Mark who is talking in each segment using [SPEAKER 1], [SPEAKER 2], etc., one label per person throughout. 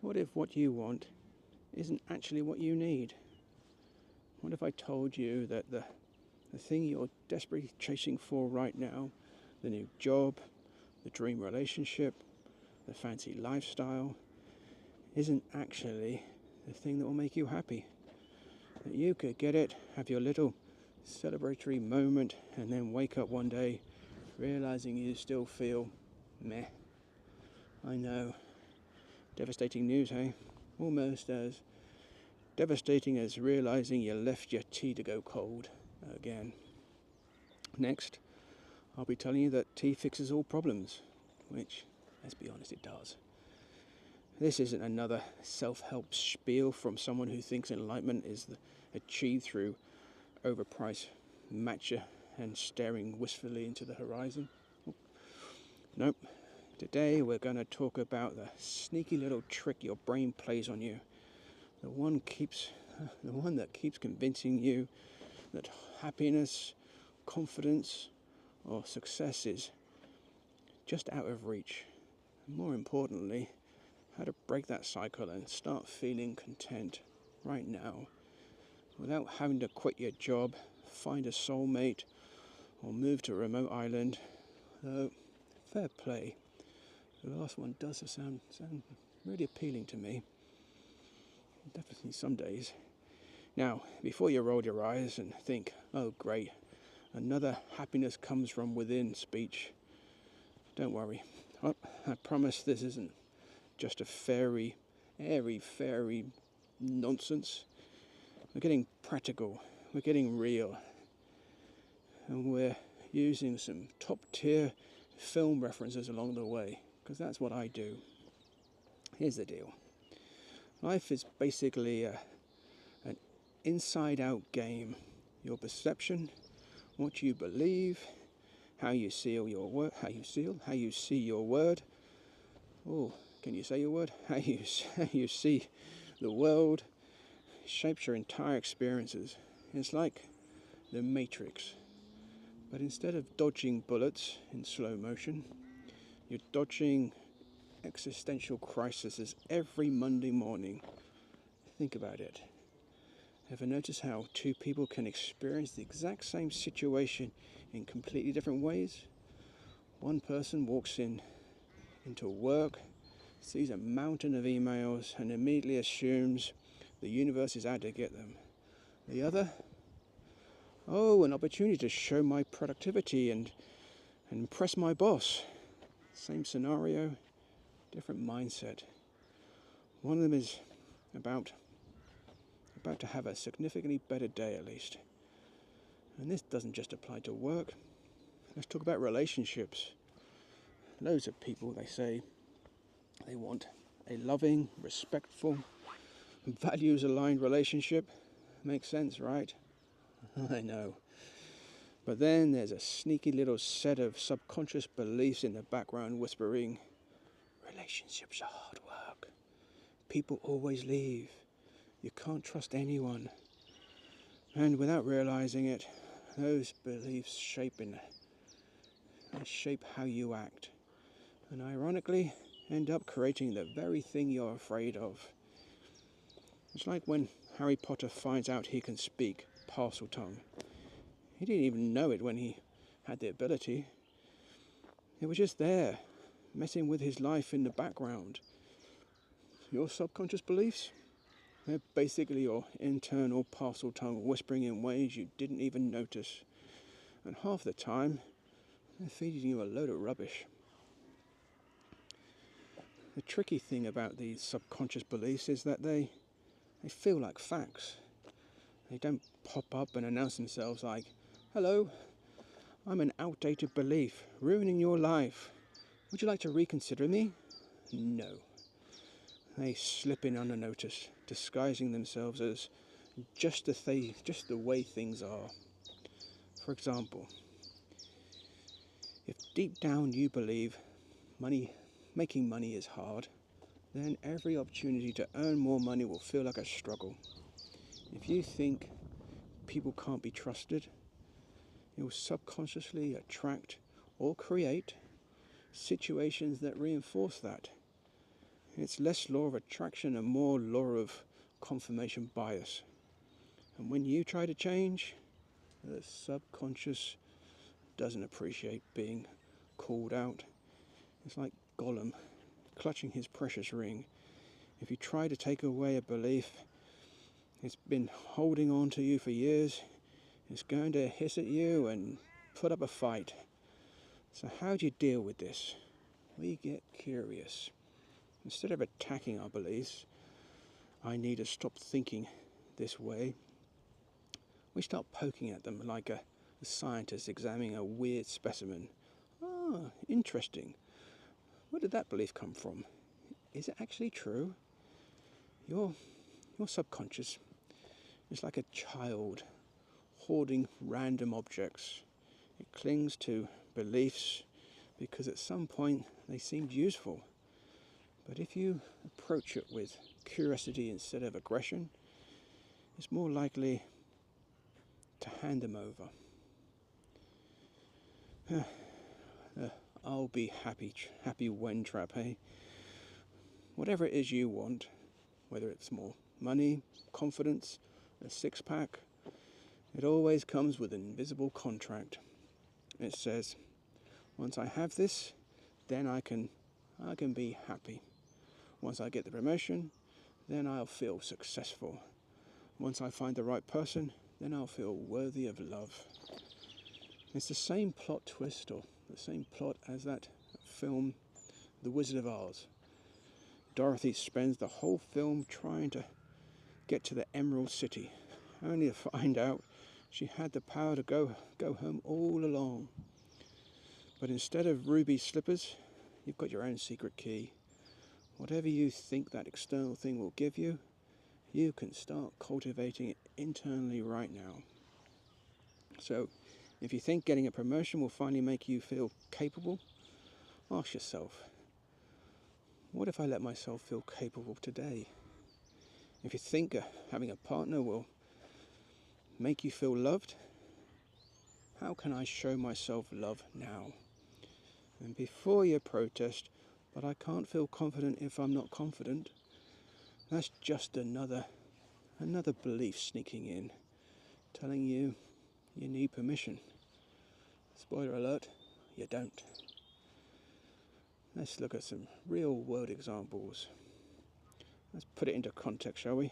[SPEAKER 1] What if what you want isn't actually what you need? What if I told you that the thing you're desperately chasing for right now, the new job, the dream relationship, the fancy lifestyle, isn't actually the thing that will make you happy? That you could get it, have your little celebratory moment, and then wake up one day realizing you still feel meh. I know. Devastating news, hey? Almost as devastating as realizing you left your tea to go cold again. Next, I'll be telling you that tea fixes all problems, which, let's be honest, it does. This isn't another self-help spiel from someone who thinks enlightenment is achieved through overpriced matcha and staring wistfully into the horizon. Nope. Today we're going to talk about the sneaky little trick your brain plays on you. The one that keeps convincing you that happiness, confidence, or success is just out of reach. And more importantly, how to break that cycle and start feeling content right now without having to quit your job, find a soulmate, or move to a remote island. Though, fair play. The last one does sound really appealing to me. Definitely some days. Now, before you roll your eyes and think, oh great, another happiness comes from within speech, don't worry. I promise this isn't just a airy fairy nonsense. We're getting practical, we're getting real, and we're using some top tier film references along the way, because that's what I do. Here's the deal. Life is basically an inside-out game. Your perception, what you believe, how you see your word. Oh, can you say your word? How you see the world shapes your entire experiences. It's like the Matrix, but instead of dodging bullets in slow motion, you're dodging existential crises every Monday morning. Think about it. Ever notice how two people can experience the exact same situation in completely different ways? One person walks into work, sees a mountain of emails, and immediately assumes the universe is out to get them. The other, an opportunity to show my productivity and impress my boss. Same scenario, different mindset. One of them is about to have a significantly better day at least. And this doesn't just apply to work. Let's talk about relationships. Loads of people, they say they want a loving, respectful, values-aligned relationship. Makes sense, right? I know. But then there's a sneaky little set of subconscious beliefs in the background whispering, relationships are hard work. People always leave. You can't trust anyone. And without realizing it, those beliefs shape how you act. And ironically, end up creating the very thing you're afraid of. It's like when Harry Potter finds out he can speak parcel tongue. He didn't even know it when he had the ability. It was just there, messing with his life in the background. Your subconscious beliefs? They're basically your internal parcel tongue whispering in ways you didn't even notice. And half the time, they're feeding you a load of rubbish. The tricky thing about these subconscious beliefs is that they feel like facts. They don't pop up and announce themselves like, hello, I'm an outdated belief, ruining your life. Would you like to reconsider me? No. They slip in unnoticed, disguising themselves as just the way things are. For example, if deep down you believe making money is hard, then every opportunity to earn more money will feel like a struggle. If you think people can't be trusted, you'll subconsciously attract or create situations that reinforce that. It's less law of attraction and more law of confirmation bias. And when you try to change, the subconscious doesn't appreciate being called out. It's like Gollum clutching his precious ring. If you try to take away a belief it's been holding on to you for years, it's going to hiss at you and put up a fight. So how do you deal with this? We get curious. Instead of attacking our beliefs, I need to stop thinking this way. We start poking at them like a scientist examining a weird specimen. Ah, interesting. Where did that belief come from? Is it actually true? Your subconscious is like a child hoarding random objects. It clings to beliefs because at some point they seemed useful. But if you approach it with curiosity instead of aggression, it's more likely to hand them over. I'll be happy when trap, hey? Whatever it is you want, whether it's more money, confidence, a six-pack, it always comes with an invisible contract. It says, once I have this, then I can be happy. Once I get the promotion, then I'll feel successful. Once I find the right person, then I'll feel worthy of love. It's the same plot twist, or the same plot as that film, The Wizard of Oz. Dorothy spends the whole film trying to get to the Emerald City, only to find out she had the power to go home all along. But instead of ruby slippers, you've got your own secret key. Whatever you think that external thing will give you, you can start cultivating it internally right now. So, if you think getting a promotion will finally make you feel capable, ask yourself, what if I let myself feel capable today? If you think having a partner will make you feel loved, how can I show myself love now? And before you protest, but I can't feel confident if I'm not confident, that's just another belief sneaking in, telling you you need permission. Spoiler alert, you don't. Let's look at some real world examples. Let's put it into context, shall we?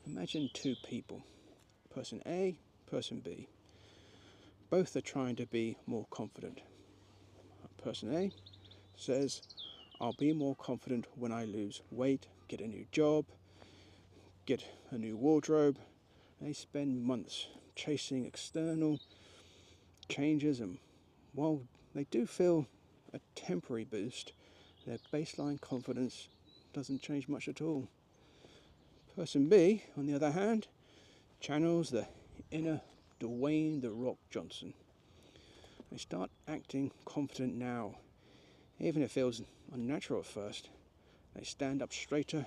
[SPEAKER 1] Imagine two people, person A, person B. Both are trying to be more confident. Person A says, I'll be more confident when I lose weight, get a new job, get a new wardrobe. They spend months chasing external changes, and while they do feel a temporary boost, their baseline confidence doesn't change much at all. Person B, on the other hand, channels the inner Dwayne "The Rock" Johnson. They start acting confident now, even if it feels unnatural at first. They stand up straighter,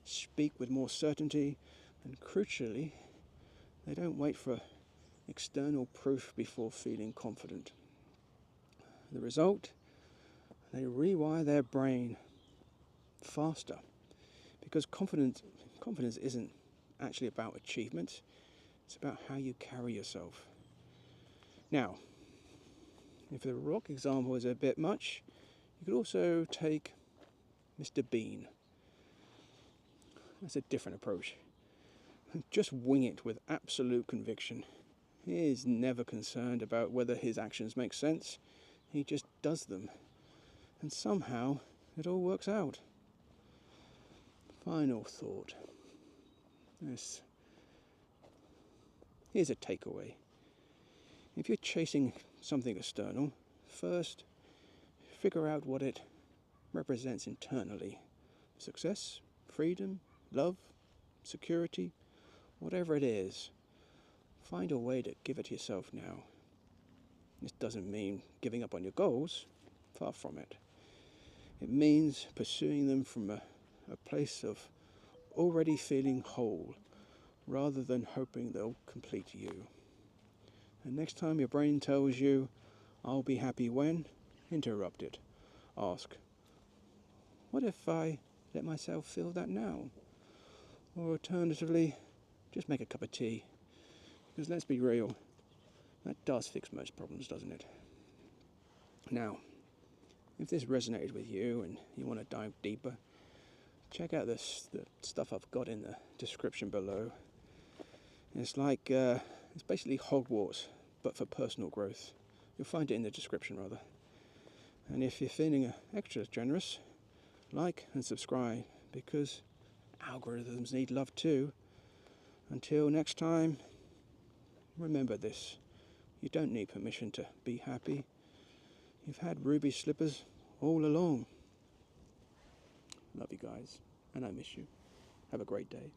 [SPEAKER 1] speak with more certainty, and crucially, they don't wait for external proof before feeling confident. The result? They rewire their brain faster, because confidence isn't actually about achievement, it's about how you carry yourself. Now, if the rock example is a bit much, you could also take Mr. Bean. That's a different approach. Just wing it with absolute conviction. He is never concerned about whether his actions make sense. He just does them. And somehow it all works out. Final thought. Here's a takeaway. If you're chasing something external, first figure out what it represents internally. Success, freedom, love, security, whatever it is. Find a way to give it to yourself now. This doesn't mean giving up on your goals, far from it. It means pursuing them from a place of already feeling whole, rather than hoping they'll complete you. And next time your brain tells you, I'll be happy when, interrupt it. Ask, what if I let myself feel that now. Or alternatively, just make a cup of tea. Because let's be real, that does fix most problems, doesn't it? Now, if this resonated with you and you want to dive deeper, check out the stuff I've got in the description below. It's like, it's basically Hogwarts, but for personal growth. You'll find it in the description, rather. And if you're feeling extra generous, like and subscribe, because algorithms need love too. Until next time, remember this. You don't need permission to be happy. You've had ruby slippers all along. Love you guys, and I miss you. Have a great day.